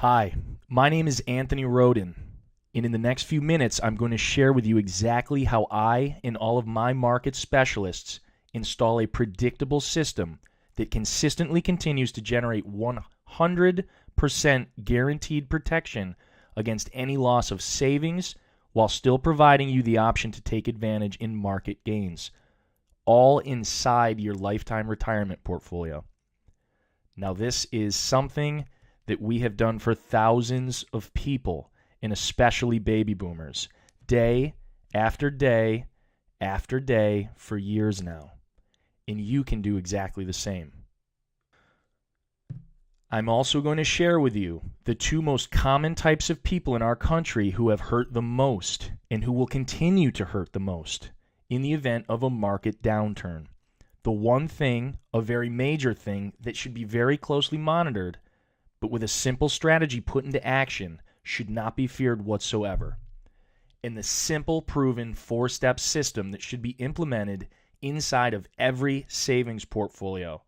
Hi, my name is Anthony Roden, and in the next few minutes, I'm going to share with you exactly how I and all of my market specialists install a predictable system that consistently continues to generate 100% guaranteed protection against any loss of savings while still providing you the option to take advantage in market gains, all inside your lifetime retirement portfolio. Now, this is something that we have done for thousands of people, and especially baby boomers, day after day after day for years now. And you can do exactly the same. I'm also going to share with you the two most common types of people in our country who have hurt the most and who will continue to hurt the most in the event of a market downturn. The one thing, a very major thing, that should be very closely monitored, but with a simple strategy put into action, should not be feared whatsoever. And the simple, proven, four-step system that should be implemented inside of every savings portfolio,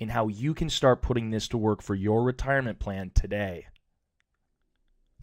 and how you can start putting this to work for your retirement plan today.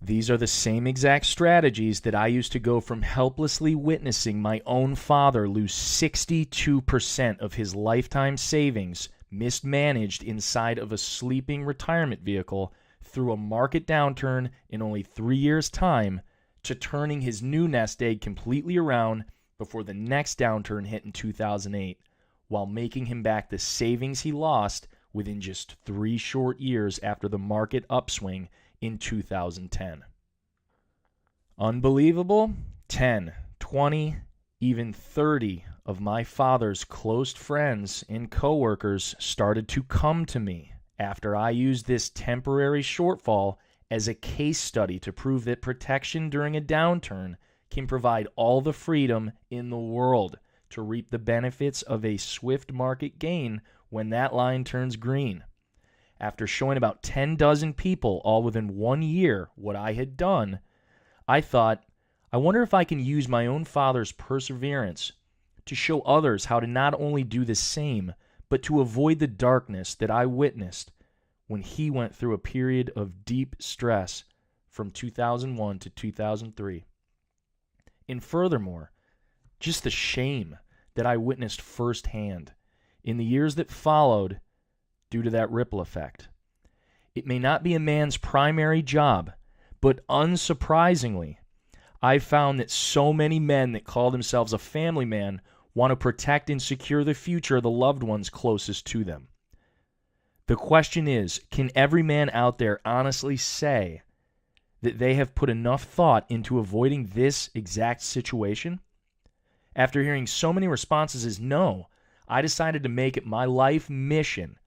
These are the same exact strategies that I used to go from helplessly witnessing my own father lose 62% of his lifetime savings mismanaged inside of a sleeping retirement vehicle through a market downturn in only 3 years' time to turning his new nest egg completely around before the next downturn hit in 2008, while making him back the savings he lost within just 3 short years after the market upswing in 2010. Unbelievable? 10, 20, even 30 of my father's close friends and coworkers started to come to me after I used this temporary shortfall as a case study to prove that protection during a downturn can provide all the freedom in the world to reap the benefits of a swift market gain when that line turns green. After showing about 10 dozen people all within 1 year what I had done, I thought, I wonder if I can use my own father's perseverance to show others how to not only do the same, but to avoid the darkness that I witnessed when he went through a period of deep stress from 2001 to 2003. And furthermore, just the shame that I witnessed firsthand in the years that followed due to that ripple effect. It may not be a man's primary job, but unsurprisingly, I found that so many men that call themselves a family man want to protect and secure the future of the loved ones closest to them. The question is, can every man out there honestly say that they have put enough thought into avoiding this exact situation? After hearing so many responses as no, I decided to make it my life mission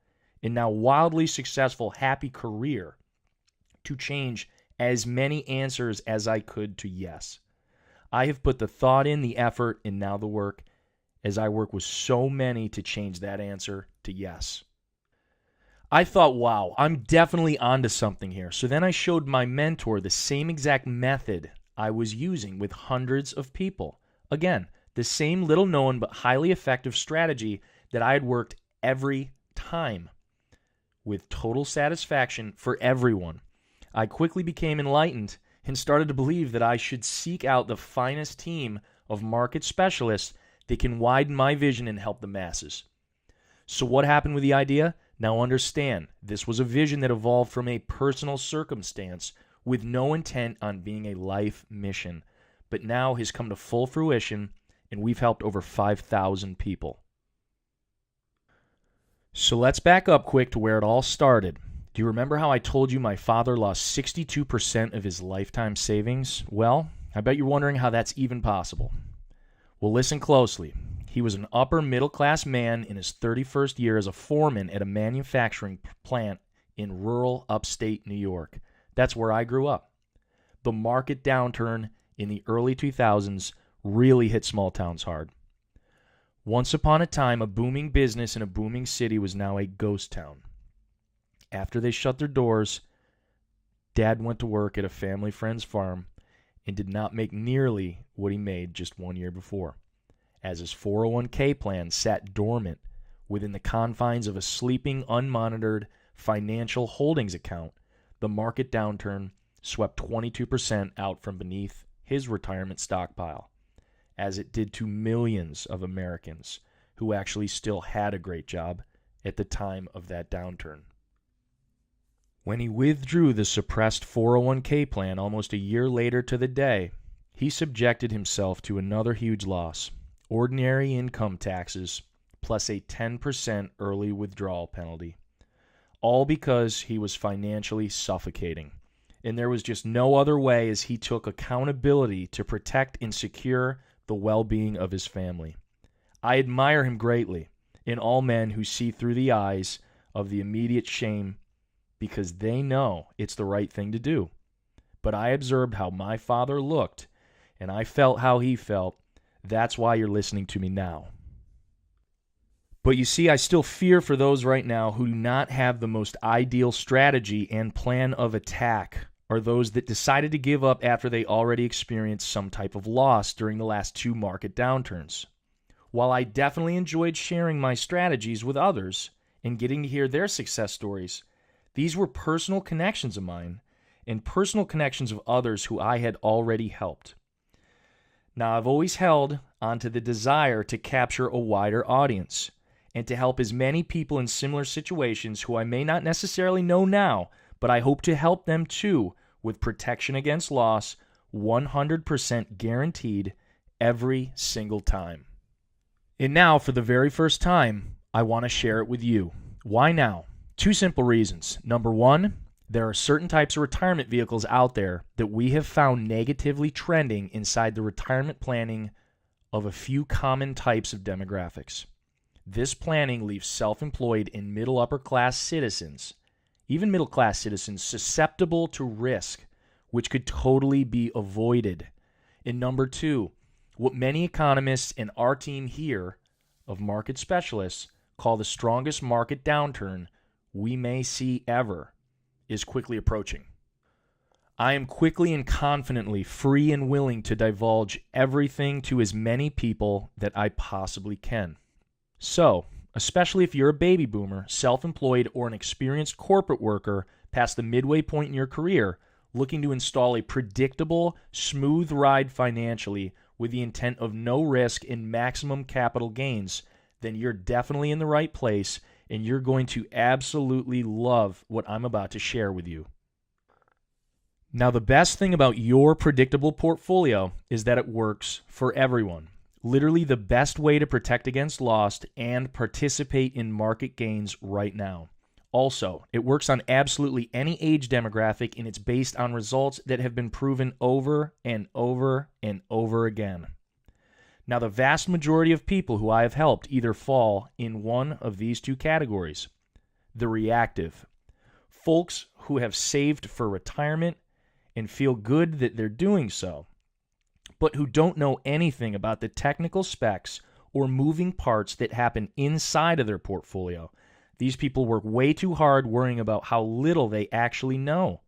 and now wildly successful happy career to change as many answers as I could to yes. I have put the thought in, the effort, and now the work as I work with so many to change that answer to yes. I thought, wow, I'm definitely onto something here. So then I showed my mentor the same exact method I was using with hundreds of people. Again, the same little known but highly effective strategy that I had worked every time with total satisfaction for everyone. I quickly became enlightened and started to believe that I should seek out the finest team of market specialists that can widen my vision and help the masses. So what happened with the idea? Now understand, this was a vision that evolved from a personal circumstance with no intent on being a life mission, but now has come to full fruition, and we've helped over 5,000 people. So let's back up quick to where it all started. Do you remember how I told you my father lost 62% of his lifetime savings? Well, I bet you're wondering how that's even possible. Well, listen closely. He was an upper middle class man in his 31st year as a foreman at a manufacturing plant in rural upstate New York. That's where I grew up. The market downturn in the early 2000s really hit small towns hard. Once upon a time, a booming business in a booming city was now a ghost town. After they shut their doors, Dad went to work at a family friend's farm and did not make nearly what he made just 1 year before, as his 401k plan sat dormant within the confines of a sleeping, unmonitored financial holdings account the market downturn swept 22% out from beneath his retirement stockpile, as it did to millions of Americans who actually still had a great job at the time of that downturn. When he withdrew the suppressed 401k plan almost a year later to the day, he subjected himself to another huge loss, ordinary income taxes plus a 10% early withdrawal penalty, all because he was financially suffocating. And there was just no other way, as he took accountability to protect and secure the well-being of his family. I admire him greatly in all men who see through the eyes of the immediate shame because they know it's the right thing to do. But I observed how my father looked, and I felt how he felt. That's why you're listening to me now. But you see, I still fear for those right now who do not have the most ideal strategy and plan of attack, or those that decided to give up after they already experienced some type of loss during the last 2 market downturns. While I definitely enjoyed sharing my strategies with others and getting to hear their success stories, these were personal connections of mine and personal connections of others who I had already helped. Now, I've always held onto the desire to capture a wider audience and to help as many people in similar situations who I may not necessarily know now, but I hope to help them too with protection against loss, 100% guaranteed every single time. And now, for the very first time, I want to share it with you. Why now? 2 simple reasons. Number 1, there are certain types of retirement vehicles out there that we have found negatively trending inside the retirement planning of a few common types of demographics. This planning leaves self-employed and middle-upper class citizens, even middle-class citizens, susceptible to risk, which could totally be avoided. And number 2, what many economists and our team here of market specialists call the strongest market downturn we may see ever is quickly approaching. I am quickly and confidently free and willing to divulge everything to as many people that I possibly can. So, especially if you're a baby boomer, self-employed, or an experienced corporate worker past the midway point in your career, looking to install a predictable, smooth ride financially with the intent of no risk and maximum capital gains, then you're definitely in the right place, and you're going to absolutely love what I'm about to share with you. Now, the best thing about your predictable portfolio is that it works for everyone. Literally the best way to protect against loss and participate in market gains right now. Also, it works on absolutely any age demographic, and it's based on results that have been proven over and over and over again. Now, the vast majority of people who I have helped either fall in one of these 2 categories. The reactive. Folks who have saved for retirement and feel good that they're doing so, but who don't know anything about the technical specs or moving parts that happen inside of their portfolio. These people work way too hard worrying about how little they actually know,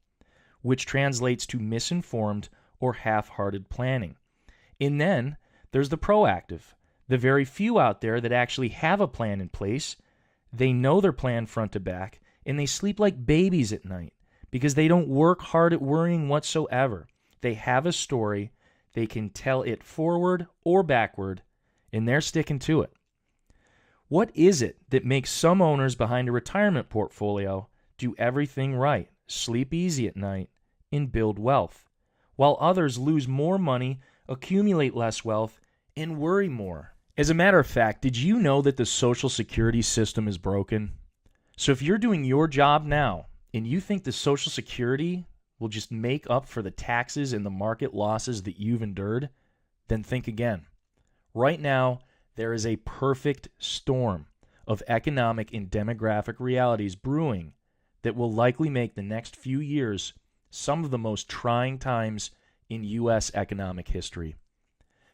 which translates to misinformed or half-hearted planning. And then there's the proactive, the very few out there that actually have a plan in place. They know their plan front to back, and they sleep like babies at night because they don't work hard at worrying whatsoever. They have a story, they can tell it forward or backward, and they're sticking to it. What is it that makes some owners behind a retirement portfolio do everything right, sleep easy at night, and build wealth, while others lose more money, accumulate less wealth, and worry more? As a matter of fact, did you know that the Social Security system is broken? So if you're doing your job now and you think the Social Security will just make up for the taxes and the market losses that you've endured, then think again. Right now, there is a perfect storm of economic and demographic realities brewing that will likely make the next few years some of the most trying times in U.S. economic history.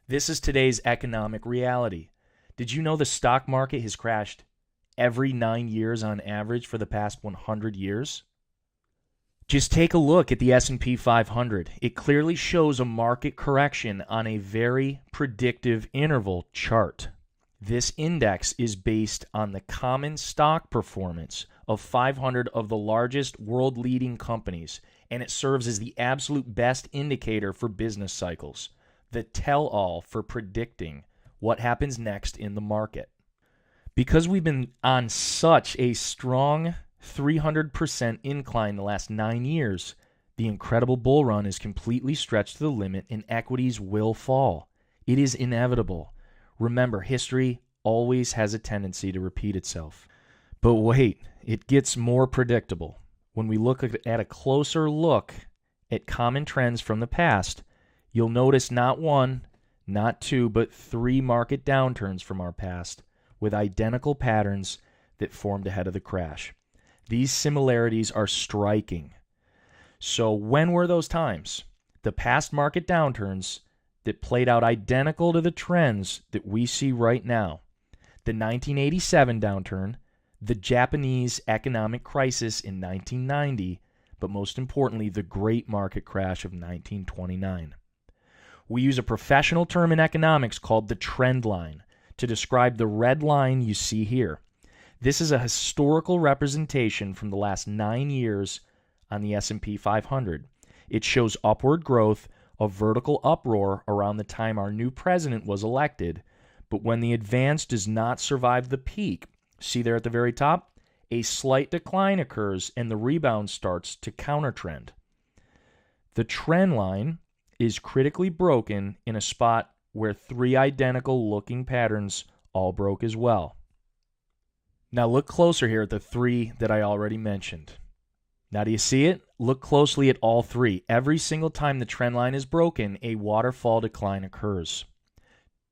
This is today's economic reality. Did you know the stock market has crashed every 9 years on average for the past 100 years? Just take a look at the S&P 500. It clearly shows a market correction on a very predictive interval chart. This index is based on the common stock performance of 500 of the largest world-leading companies, and it serves as the absolute best indicator for business cycles, the tell-all for predicting what happens next in the market. Because we've been on such a strong 300% incline the last 9 years, the incredible bull run is completely stretched to the limit and equities will fall. It is inevitable. Remember, history always has a tendency to repeat itself. But wait, it gets more predictable. When we look at a closer look at common trends from the past, you'll notice not one, not two, but 3 market downturns from our past with identical patterns that formed ahead of the crash. These similarities are striking. So when were those times? The past market downturns that played out identical to the trends that we see right now. The 1987 downturn, the Japanese economic crisis in 1990, but most importantly, the great market crash of 1929. We use a professional term in economics called the trend line to describe the red line you see here. This is a historical representation from the last 9 years on the S&P 500. It shows upward growth, a vertical uproar around the time our new president was elected, but when the advance does not survive the peak, see there at the very top, a slight decline occurs and the rebound starts to countertrend. The trend line is critically broken in a spot where 3 identical looking patterns all broke as well. Now look closer here at the 3 that I already mentioned. Now do you see it? Look closely at all 3. Every single time the trend line is broken, a waterfall decline occurs.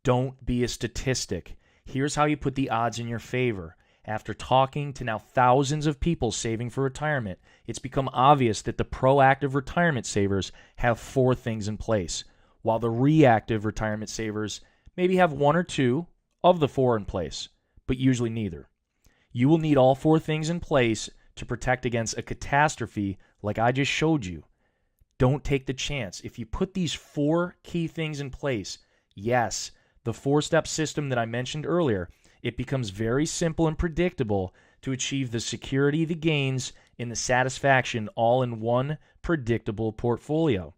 Don't be a statistic. Here's how you put the odds in your favor. After talking to now thousands of people saving for retirement, it's become obvious that the proactive retirement savers have 4 things in place, while the reactive retirement savers maybe have 1 or 2 of the 4 in place, but usually neither. You will need all 4 things in place to protect against a catastrophe like I just showed you. Don't take the chance. If you put these 4 key things in place, yes, the 4-step system that I mentioned earlier, it becomes very simple and predictable to achieve the security, the gains, and the satisfaction all in one predictable portfolio.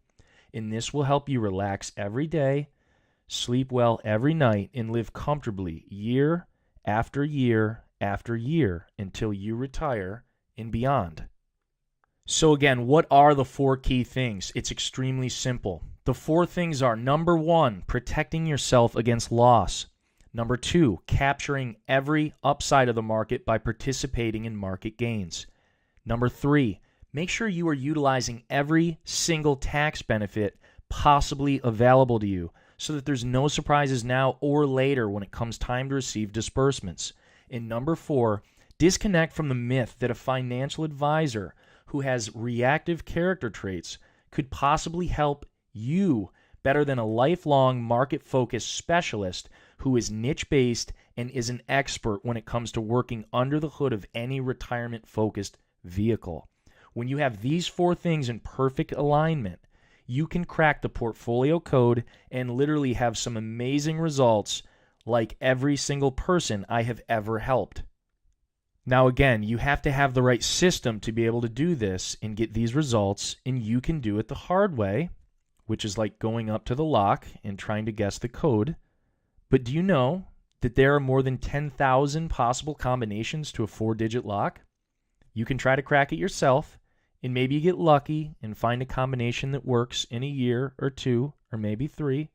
And this will help you relax every day, sleep well every night, and live comfortably year after year after year until you retire and beyond. So again, what are the 4 key things? It's extremely simple. The 4 things are: number 1, protecting yourself against loss. Number 2, capturing every upside of the market by participating in market gains. Number 3, make sure you are utilizing every single tax benefit possibly available to you so that there's no surprises now or later when it comes time to receive disbursements. And number 4, disconnect from the myth that a financial advisor who has reactive character traits could possibly help you better than a lifelong market-focused specialist who is niche-based and is an expert when it comes to working under the hood of any retirement-focused vehicle. When you have these 4 things in perfect alignment, you can crack the portfolio code and literally have some amazing results like every single person I have ever helped. Now again, you have to have the right system to be able to do this and get these results, and you can do it the hard way, which is like going up to the lock and trying to guess the code. But do you know that there are more than 10,000 possible combinations to a 4-digit lock? You can try to crack it yourself, and maybe you get lucky and find a combination that works in a year or 2 or maybe 3,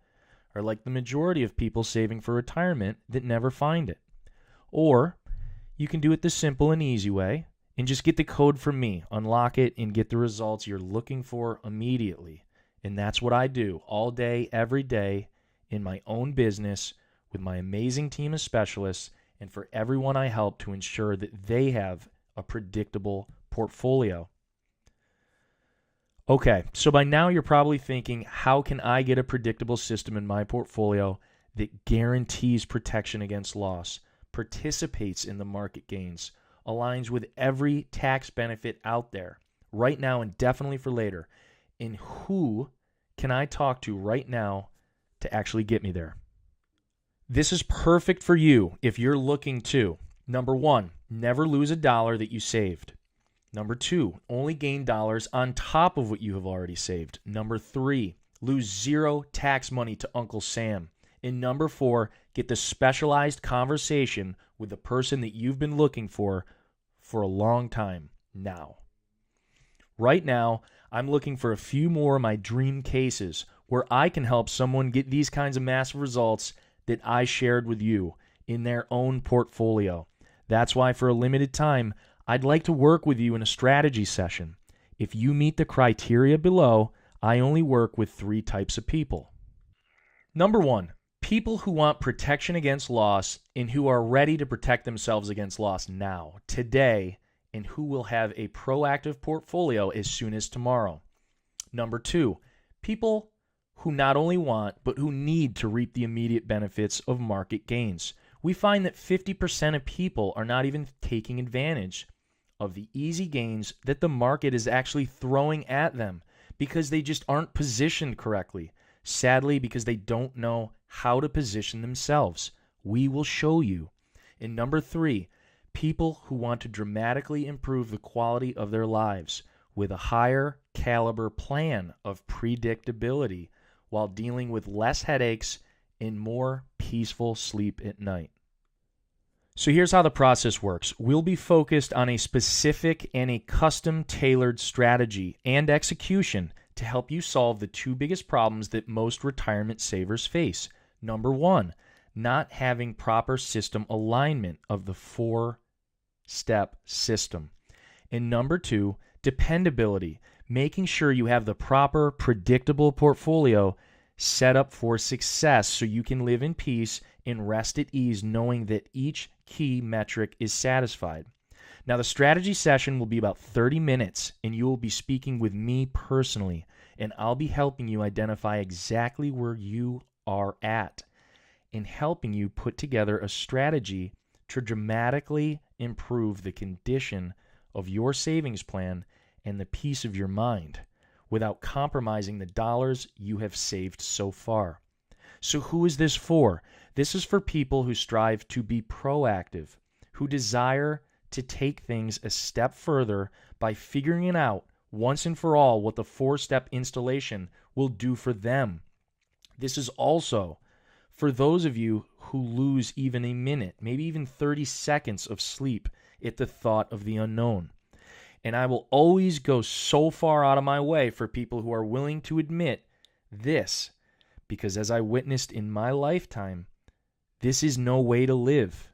or like the majority of people saving for retirement that never find it. Or you can do it the simple and easy way and just get the code from me, unlock it, and get the results you're looking for immediately. And that's what I do all day, every day in my own business with my amazing team of specialists and for everyone I help to ensure that they have a predictable portfolio. Okay, so by now you're probably thinking, how can I get a predictable system in my portfolio that guarantees protection against loss, participates in the market gains, aligns with every tax benefit out there right now and definitely for later? And who can I talk to right now to actually get me there? This is perfect for you if you're looking to, number one, never lose a dollar that you saved. Number two, only gain dollars on top of what you have already saved. Number three, lose zero tax money to Uncle Sam. And number four, get the specialized conversation with the person that you've been looking for a long time now. Right now, I'm looking for a few more of my dream cases where I can help someone get these kinds of massive results that I shared with you in their own portfolio. That's why for a limited time, I'd like to work with you in a strategy session. If you meet the criteria below, I only work with 3 types of people. Number one, people who want protection against loss and who are ready to protect themselves against loss now, today, and who will have a proactive portfolio as soon as tomorrow. Number two, people who not only want, but who need to reap the immediate benefits of market gains. We find that 50% of people are not even taking advantage of the easy gains that the market is actually throwing at them because they just aren't positioned correctly. Sadly, because they don't know how to position themselves. We will show you. And number three, people who want to dramatically improve the quality of their lives with a higher caliber plan of predictability while dealing with less headaches and more peaceful sleep at night. So here's how the process works. We'll be focused on a specific and a custom-tailored strategy and execution to help you solve the 2 biggest problems that most retirement savers face. Number one, not having proper system alignment of the 4-step system. And number two, dependability, making sure you have the proper, predictable portfolio set up for success so you can live in peace and rest at ease knowing that each key metric is satisfied. Now, the strategy session will be about 30 minutes, and you will be speaking with me personally, and I'll be helping you identify exactly where you are at and helping you put together a strategy to dramatically improve the condition of your savings plan and the peace of your mind without compromising the dollars you have saved so far. So who is this for? This is for people who strive to be proactive, who desire to take things a step further by figuring it out once and for all what the 4-step installation will do for them. This is also for those of you who lose even a minute, maybe even 30 seconds of sleep at the thought of the unknown. And I will always go so far out of my way for people who are willing to admit this, because as I witnessed in my lifetime, this is no way to live.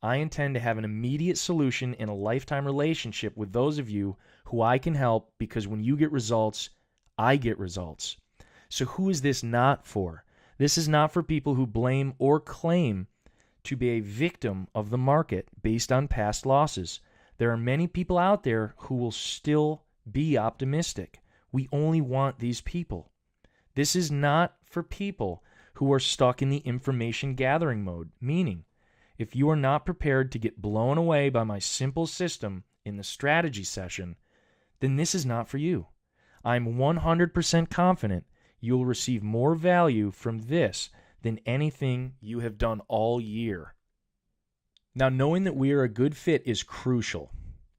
I intend to have an immediate solution in a lifetime relationship with those of you who I can help, because when you get results, I get results. So who is this not for? This is not for people who blame or claim to be a victim of the market based on past losses. There are many people out there who will still be optimistic. We only want these people. This is not for people who are stuck in the information gathering mode, meaning if you are not prepared to get blown away by my simple system in the strategy session, then this is not for you. I'm 100% confident you'll receive more value from this than anything you have done all year. Now, knowing that we are a good fit is crucial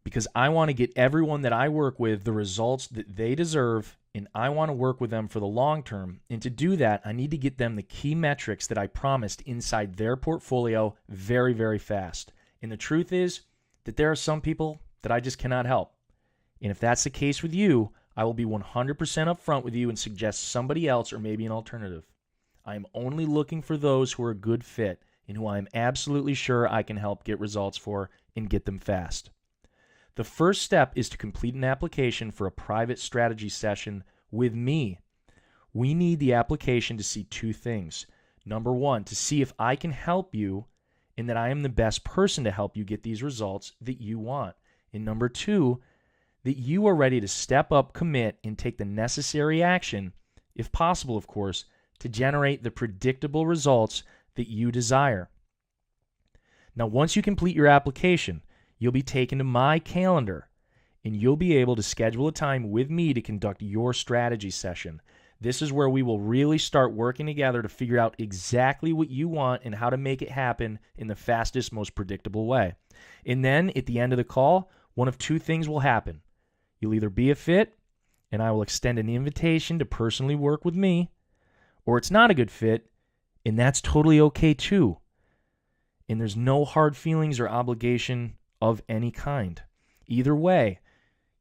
because I want to get everyone that I work with the results that they deserve, and I want to work with them for the long term. And to do that, I need to get them the key metrics that I promised inside their portfolio very, very fast. And the truth is that there are some people that I just cannot help. And if that's the case with you, I will be 100% upfront with you and suggest somebody else or maybe an alternative. I am only looking for those who are a good fit and who I am absolutely sure I can help get results for and get them fast. The first step is to complete an application for a private strategy session with me. We need the application to see 2 things. Number one, to see if I can help you and that I am the best person to help you get these results that you want. And number two, that you are ready to step up, commit, and take the necessary action, if possible, of course, to generate the predictable results that you desire. Now, once you complete your application, you'll be taken to my calendar, and you'll be able to schedule a time with me to conduct your strategy session. This is where we will really start working together to figure out exactly what you want and how to make it happen in the fastest, most predictable way. And then at the end of the call, one of two things will happen. You'll either be a fit, and I will extend an invitation to personally work with me, or it's not a good fit, and that's totally okay too. And there's no hard feelings or obligation of any kind. Either way,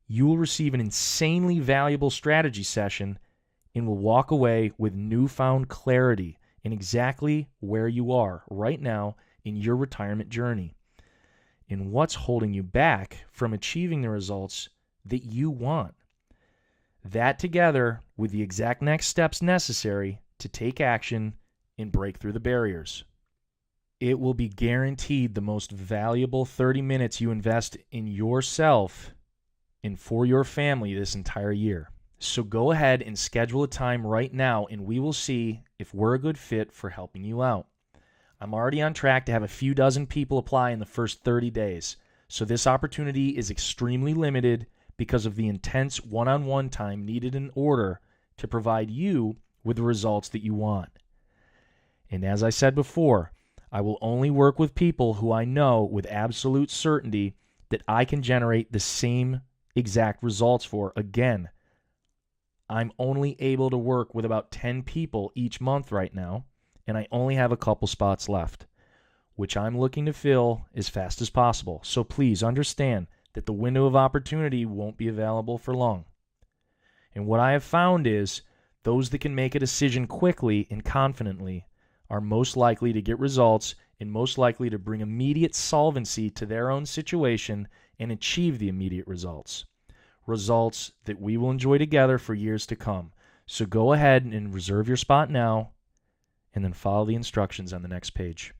you will receive an insanely valuable strategy session and will walk away with newfound clarity in exactly where you are right now in your retirement journey and what's holding you back from achieving the results that you want. That together with the exact next steps necessary to take action and break through the barriers. It will be guaranteed the most valuable 30 minutes you invest in yourself and for your family this entire year. So go ahead and schedule a time right now, and we will see if we're a good fit for helping you out. I'm already on track to have a few dozen people apply in the first 30 days, so this opportunity is extremely limited because of the intense one-on-one time needed in order to provide you with the results that you want. And as I said before, I will only work with people who I know with absolute certainty that I can generate the same exact results for. Again, I'm only able to work with about 10 people each month right now, and I only have a couple spots left, which I'm looking to fill as fast as possible. So please understand that the window of opportunity won't be available for long. And what I have found is those that can make a decision quickly and confidently are most likely to get results and most likely to bring immediate solvency to their own situation and achieve the immediate results. Results that we will enjoy together for years to come. So go ahead and reserve your spot now and then follow the instructions on the next page.